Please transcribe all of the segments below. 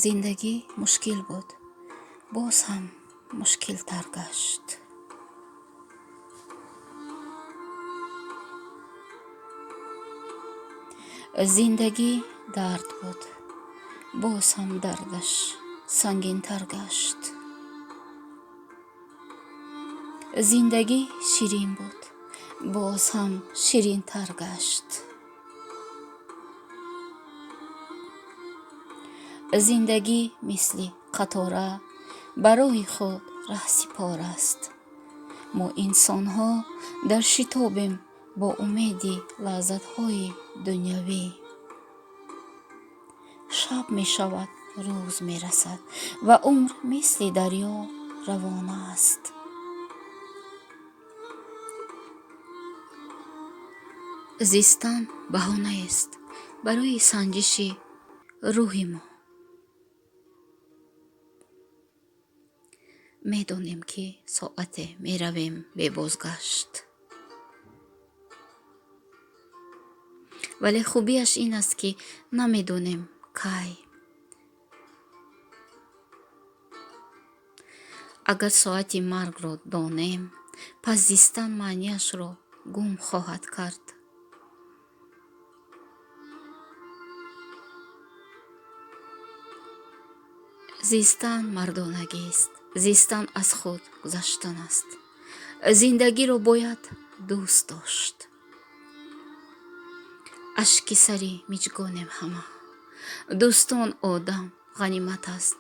зиндагӣ мушкил буд, боз ҳам мушкилтар гашт. зиндагӣ дард буд, боз ҳам дардаш сангинтар гашт. зиндагӣ ширин буд, боз ҳам ширинтар гашт. зиндагӣ мисли қатора барои худ раҳсипор аст. мо инсонҳо дар шитобем бо умеди лаззатҳои дунявӣ. шаб мешавад, рӯз мерасад ва умр мисли дарё равона аст. зистан баҳонаест барои санҷиши рӯҳи мо. медонем, ки соате меравем бебозгашт. вале хубияш ин аст, ки намедонем кай. агар соати маргро донем, пас зистан маънияшро гум хоҳад кард. зистан мардонагист, зистан аз худ гузаштан аст. зиндагиро бояд дӯст дошт. ашки сари миҷгонем ҳама. дӯстон одам ғанимат аст.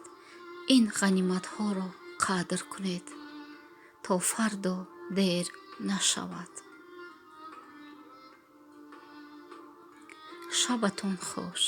ин ғаниматҳоро қадр кунед, то фардо дер нашавад. шабатон хуш.